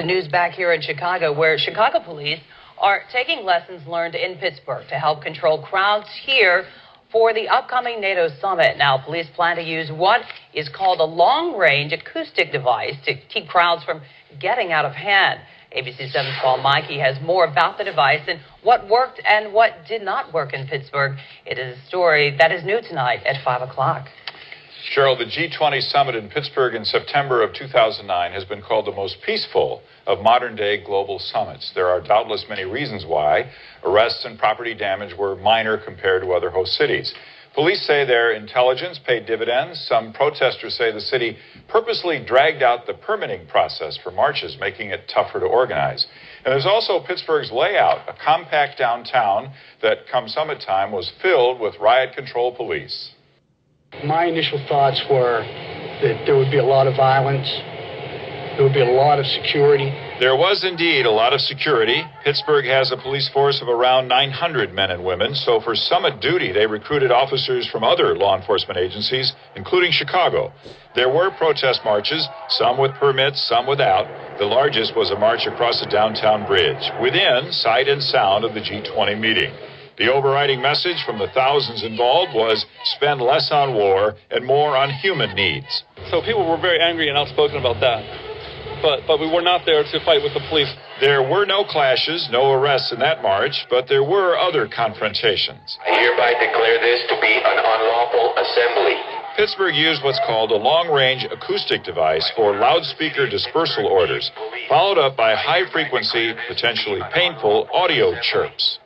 The news back here in Chicago, where Chicago police are taking lessons learned in Pittsburgh to help control crowds here for the upcoming NATO summit. Now, police plan to use what is called a long-range acoustic device to keep crowds from getting out of hand. ABC 7's Paul Mikey has more about the device and what worked and what did not work in Pittsburgh. It is a story that is new tonight at 5 o'clock. Cheryl, the G20 summit in Pittsburgh in September of 2009 has been called the most peaceful of modern-day global summits. There are doubtless many reasons why. Arrests and property damage were minor compared to other host cities. Police say their intelligence paid dividends. Some protesters say the city purposely dragged out the permitting process for marches, making it tougher to organize. And there's also Pittsburgh's layout, a compact downtown that come summit time was filled with riot control police. My initial thoughts were that there would be a lot of violence, there would be a lot of security. There was indeed a lot of security. Pittsburgh has a police force of around 900 men and women, so for summit duty, they recruited officers from other law enforcement agencies, including Chicago. There were protest marches, some with permits, some without. The largest was a march across the downtown bridge, within sight and sound of the G20 meeting. The overriding message from the thousands involved was spend less on war and more on human needs. So people were very angry and outspoken about that. But we were not there to fight with the police. There were no clashes, no arrests in that march, but there were other confrontations. I hereby declare this to be an unlawful assembly. Pittsburgh used what's called a long-range acoustic device for loudspeaker dispersal orders, followed up by high-frequency, potentially painful audio chirps.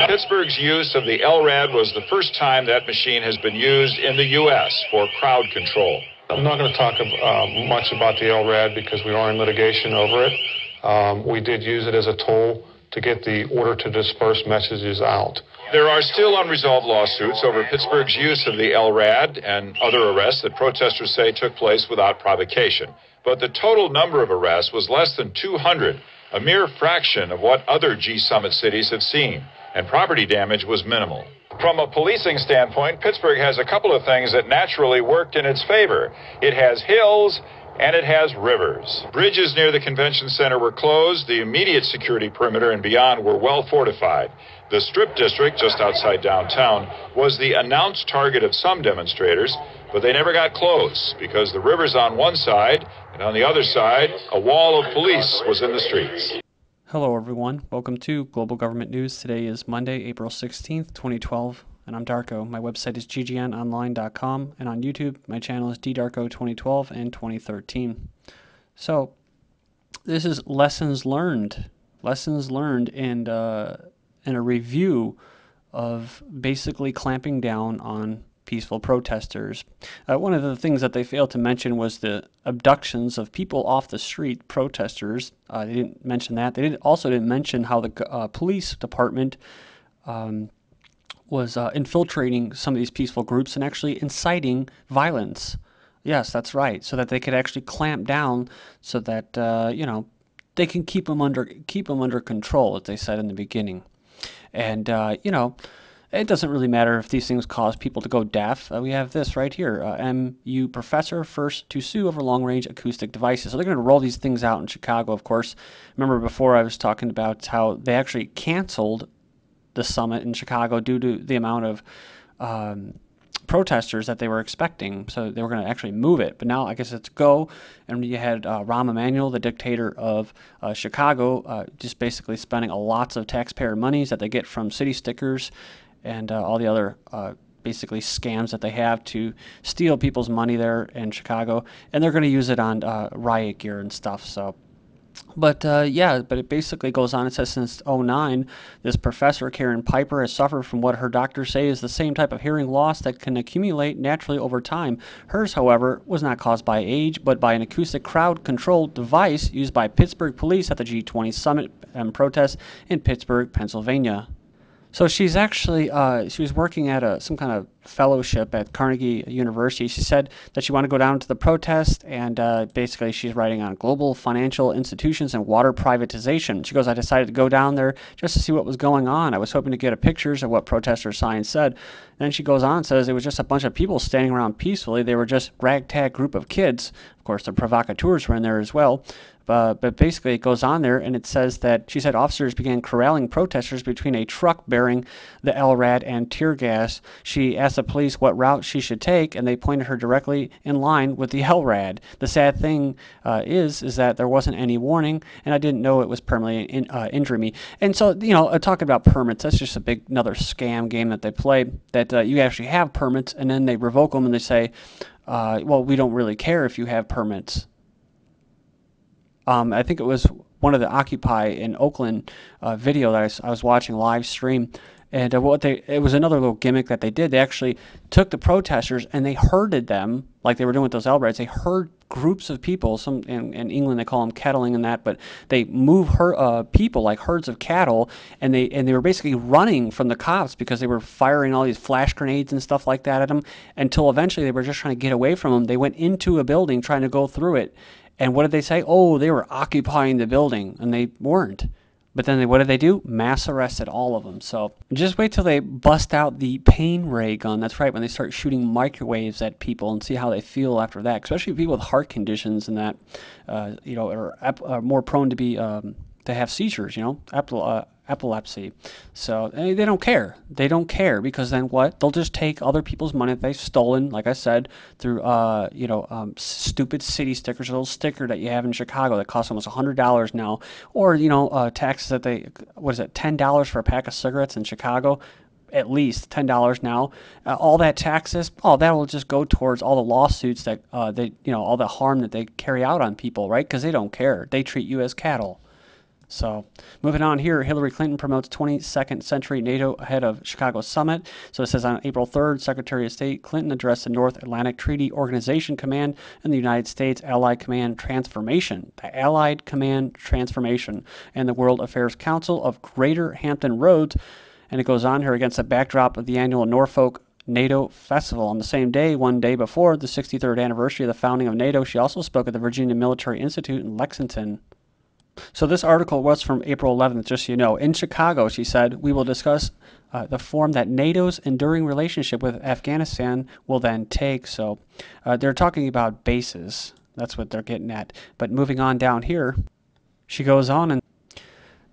Pittsburgh's use of the LRAD was the first time that machine has been used in the U.S. for crowd control. I'm not going to talk much about the LRAD because we are in litigation over it. We did use it as a tool to get the order to disperse messages out. There are still unresolved lawsuits over Pittsburgh's use of the LRAD and other arrests that protesters say took place without provocation. But the total number of arrests was less than 200, a mere fraction of what other G-Summit cities have seen, and property damage was minimal. From a policing standpoint, Pittsburgh has a couple of things that naturally worked in its favor. It has hills and it has rivers. Bridges near the convention center were closed. The immediate security perimeter and beyond were well fortified. The Strip District, just outside downtown, was the announced target of some demonstrators, but they never got close because the river's on one side, and on the other side, a wall of police was in the streets. Hello everyone, welcome to Global Government News. Today is Monday, April 16th, 2012, and I'm Darko. My website is ggnonline.com, and on YouTube, my channel is ddarko 2012 and 2013. So, this is lessons learned and a review of basically clamping down on peaceful protesters. One of the things that they failed to mention was the abductions of people off the street, protesters. They didn't mention that. They also didn't mention how the police department was infiltrating some of these peaceful groups and actually inciting violence. Yes, that's right, so that they could actually clamp down so that, they can keep them under control, as they said in the beginning. And, it doesn't really matter if these things cause people to go deaf. We have this right here. MU professor first to sue over long-range acoustic devices. So they're going to roll these things out in Chicago, of course. Remember before I was talking about how they actually canceled the summit in Chicago due to the amount of protesters that they were expecting. So they were going to actually move it. But now I guess it's go. And you had Rahm Emanuel, the dictator of Chicago, just basically spending lots of taxpayer monies that they get from city stickers and all the other basically scams that they have to steal people's money there in Chicago, and they're going to use it on riot gear and stuff. So, but it basically goes on. It says since '09, this professor Karen Piper has suffered from what her doctors say is the same type of hearing loss that can accumulate naturally over time. Hers, however, was not caused by age, but by an acoustic crowd-controlled device used by Pittsburgh police at the G20 summit and protests in Pittsburgh, Pennsylvania. So she's actually, she was working at some kind of fellowship at Carnegie University. She said that she wanted to go down to the protest, and basically she's writing on global financial institutions and water privatization. She goes, I decided to go down there just to see what was going on. I was hoping to get pictures of what protester signs said. Then she goes on and says it was just a bunch of people standing around peacefully. They were just ragtag group of kids. Of course, the provocateurs were in there as well. But basically it goes on there, and it says that she said officers began corralling protesters between a truck bearing the LRAD and tear gas. She asked the police what route she should take, and they pointed her directly in line with the LRAD. The sad thing is that there wasn't any warning, and I didn't know it was permanently injuring me. And so, you know, talking about permits, that's just another scam game that they play, that you actually have permits, and then they revoke them, and they say, well, we don't really care if you have permits. I think it was one of the Occupy in Oakland video that I was watching live stream, and it was another little gimmick that they did. They actually took the protesters and they herded them like they were doing with those LRADs. They herd groups of people. Some in England they call them kettling and that, but they move people like herds of cattle, and they were basically running from the cops because they were firing all these flash grenades and stuff like that at them, until eventually they were just trying to get away from them. They went into a building trying to go through it. And what did they say? Oh, they were occupying the building, and they weren't. But then what did they do? Mass arrested all of them. So just wait till they bust out the pain ray gun. That's right, when they start shooting microwaves at people and see how they feel after that. Especially people with heart conditions and that, you know, are more prone to be to have seizures. You know, epilepsy. So they don't care. They don't care, because then what? They'll just take other people's money that they've stolen, like I said, through you know, stupid city stickers, a little sticker that you have in Chicago that costs almost $100 now, or you know, taxes that they, what is it, $10 for a pack of cigarettes in Chicago, at least $10 now. All that taxes, that will just go towards all the lawsuits that they, you know, all the harm that they carry out on people, right? Because they don't care. They treat you as cattle. So moving on here, Hillary Clinton promotes 22nd century NATO ahead of Chicago summit. So it says on April 3rd, Secretary of State Clinton addressed the North Atlantic Treaty Organization Command and the United States Allied Command Transformation, the Allied Command Transformation, and the World Affairs Council of Greater Hampton Roads. And it goes on here against the backdrop of the annual Norfolk NATO Festival. On the same day, one day before the 63rd anniversary of the founding of NATO, she also spoke at the Virginia Military Institute in Lexington. So this article was from April 11th, just so you know. In Chicago, she said, we will discuss the form that NATO's enduring relationship with Afghanistan will then take. So they're talking about bases. That's what they're getting at. But moving on down here, she goes on and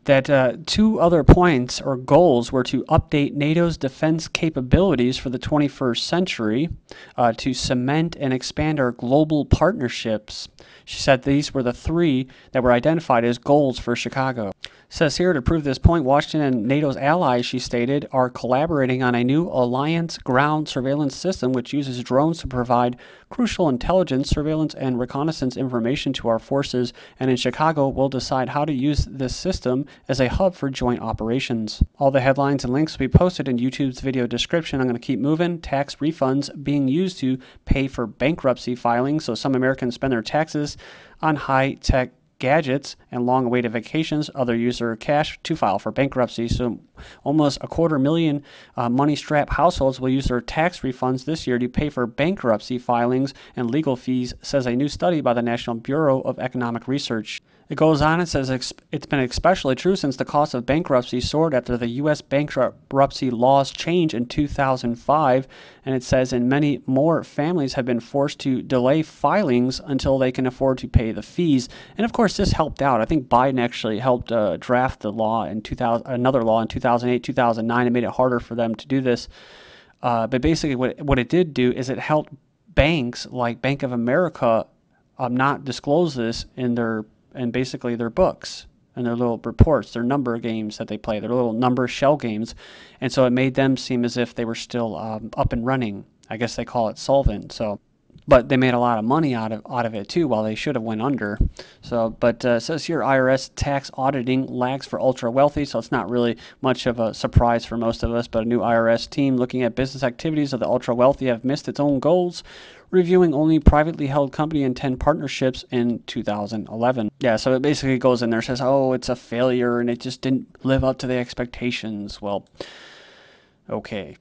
that two other points or goals were to update NATO's defense capabilities for the 21st century, to cement and expand our global partnerships. She said these were the three that were identified as goals for Chicago. It says here, to prove this point, Washington and NATO's allies, she stated, are collaborating on a new alliance ground surveillance system which uses drones to provide crucial intelligence, surveillance, and reconnaissance information to our forces, and in Chicago we'll decide how to use this system as a hub for joint operations. All the headlines and links will be posted in YouTube's video description. I'm going to keep moving. Tax refunds being used to pay for bankruptcy filings. So some Americans spend their taxes on high-tech gadgets and long-awaited vacations. Other use their cash to file for bankruptcy. So almost 250,000 money-strapped households will use their tax refunds this year to pay for bankruptcy filings and legal fees, says a new study by the National Bureau of Economic Research. It goes on and says it's been especially true since the cost of bankruptcy soared after the U.S. bankruptcy laws changed in 2005. And it says, and many more families have been forced to delay filings until they can afford to pay the fees. And of course, this helped out. I think Biden actually helped draft the law in another law in 2008, 2009. It made it harder for them to do this. But basically, what it did do is it helped banks like Bank of America not disclose this in their books and their little reports, their number games that they play, their little number shell games. And so it made them seem as if they were still up and running. I guess they call it solvent. So, but they made a lot of money out of it too, while they should have went under. So, but it says here IRS tax auditing lags for ultra wealthy, so it's not really much of a surprise for most of us. But a new IRS team looking at business activities of the ultra wealthy have missed its own goals, reviewing only privately held company and 10 partnerships in 2011. Yeah, so it basically goes in there and says, oh, it's a failure and it just didn't live up to the expectations. Well, Okay.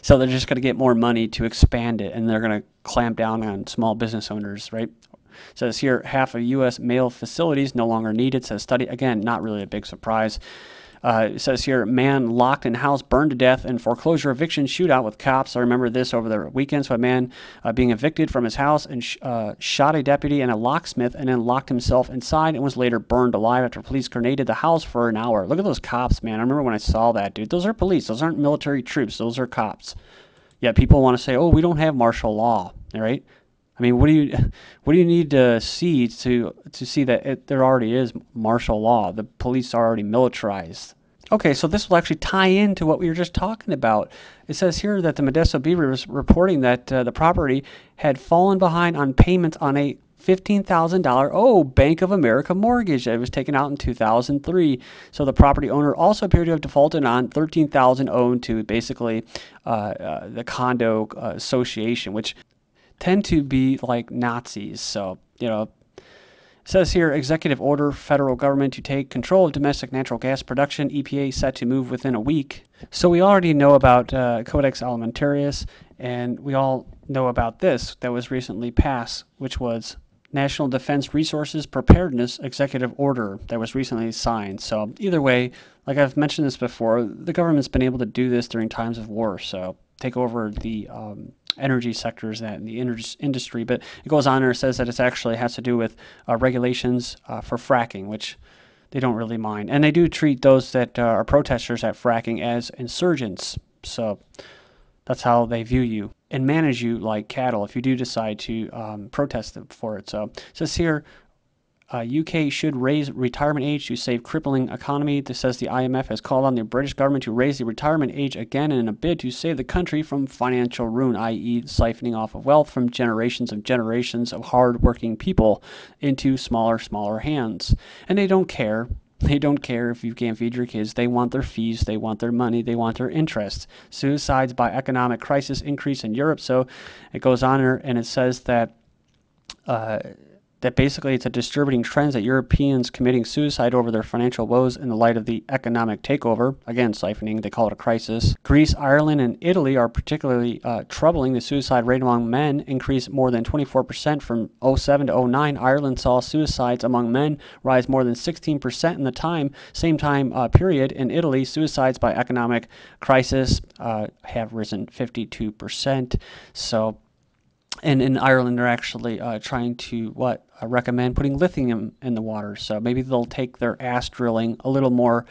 So they're just going to get more money to expand it, and they're going to clamp down on small business owners, right? It says here, half of U.S. mail facilities no longer needed, says study. Again, not really a big surprise. It says here, man locked in house burned to death in foreclosure eviction shootout with cops. I remember this over the weekend. So a man being evicted from his house and shot a deputy and a locksmith and then locked himself inside and was later burned alive after police grenaded the house for an hour. Look at those cops, man. I remember when I saw that, dude. Those are police. Those aren't military troops. Those are cops. Yet people want to say, oh, we don't have martial law, all right? I mean, what do you need to see to see that there already is martial law? The police are already militarized. Okay, so this will actually tie into what we were just talking about. It says here that the Modesto Beaver was reporting that the property had fallen behind on payments on a $15,000 Bank of America mortgage that was taken out in 2003. So the property owner also appeared to have defaulted on $13,000 owed to basically the condo association, which tend to be like Nazis. So, you know, it says here, executive order, federal government to take control of domestic natural gas production, EPA set to move within a week. So we already know about Codex Alimentarius, and we all know about this that was recently passed, which was National Defense Resources Preparedness Executive Order that was recently signed. So either way, like I've mentioned this before, the government's been able to do this during times of war. So take over the energy sectors that in the industry, but it goes on and it says that it actually has to do with regulations for fracking, which they don't really mind. And they do treat those that are protesters at fracking as insurgents. So that's how they view you and manage you like cattle if you do decide to protest for it. So it says here, UK should raise retirement age to save crippling economy. This says the IMF has called on the British government to raise the retirement age again in a bid to save the country from financial ruin, i.e. siphoning off of wealth from generations of hard-working people into smaller hands. And they don't care. They don't care if you can't feed your kids. They want their fees. They want their money. They want their interest. Suicides by economic crisis increase in Europe. So it goes on and it says that that basically it's a disturbing trend that Europeans committing suicide over their financial woes in the light of the economic takeover. Again, siphoning, they call it a crisis. Greece, Ireland, and Italy are particularly troubling. The suicide rate among men increased more than 24% from 07 to 09. Ireland saw suicides among men rise more than 16% in the same time period. In Italy, suicides by economic crisis have risen 52%. So, and in Ireland, they're actually trying to recommend putting lithium in the water. So maybe they'll take their ass drilling a little more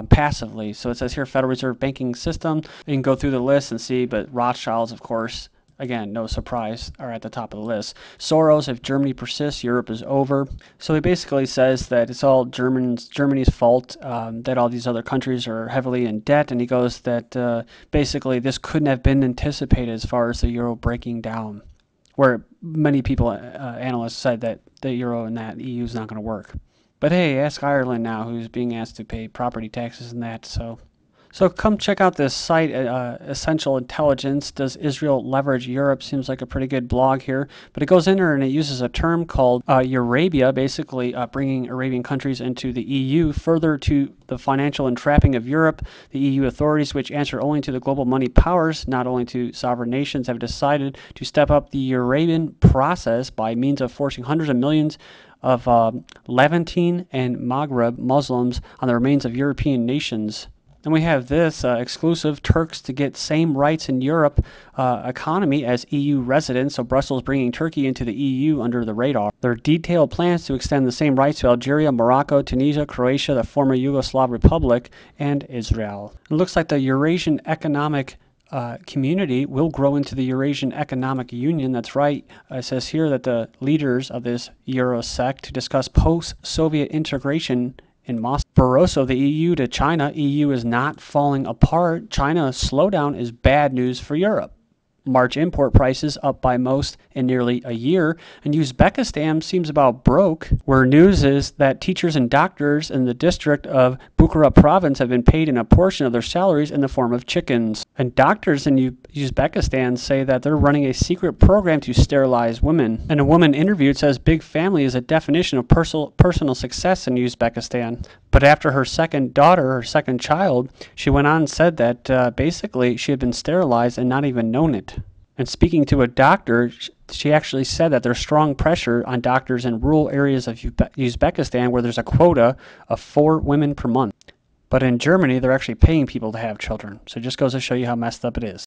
passively. So it says here, Federal Reserve banking system. You can go through the list and see, but Rothschilds, of course, again, no surprise, are at the top of the list. Soros, if Germany persists, Europe is over. So he basically says that it's all Germany's fault, that all these other countries are heavily in debt. And he goes that basically this couldn't have been anticipated as far as the euro breaking down, where many people, analysts, said that the euro and that EU is not going to work. But hey, ask Ireland now, who's being asked to pay property taxes and that. So come check out this site, Essential Intelligence. Does Israel leverage Europe? Seems like a pretty good blog here. But it goes in there and it uses a term called Eurabia, basically bringing Arabian countries into the EU, further to the financial entrapping of Europe. The EU authorities, which answer only to the global money powers, not only to sovereign nations, have decided to step up the Eurabian process by means of forcing hundreds of millions of Levantine and Maghreb Muslims on the remains of European nations. And we have this exclusive Turks to get same rights in Europe economy as EU residents. So Brussels bringing Turkey into the EU under the radar. There are detailed plans to extend the same rights to Algeria, Morocco, Tunisia, Croatia, the former Yugoslav Republic, and Israel. It looks like the Eurasian Economic Community will grow into the Eurasian Economic Union. That's right. It says here that the leaders of this Eurosect to discuss post-Soviet integration in Moscow. Barroso, the EU to China. EU is not falling apart. China's slowdown is bad news for Europe. March import prices up by most in nearly a year. And Uzbekistan seems about broke, where news is that teachers and doctors in the district of Bukhara province have been paid in a portion of their salaries in the form of chickens. And doctors in Uzbekistan say that they're running a secret program to sterilize women. And a woman interviewed says big family is a definition of personal success in Uzbekistan. But after her second daughter, her second child, she went on and said that basically she had been sterilized and not even known it. And speaking to a doctor, she actually said that there's strong pressure on doctors in rural areas of Uzbekistan where there's a quota of 4 women per month. But in Germany, they're actually paying people to have children. So it just goes to show you how messed up it is.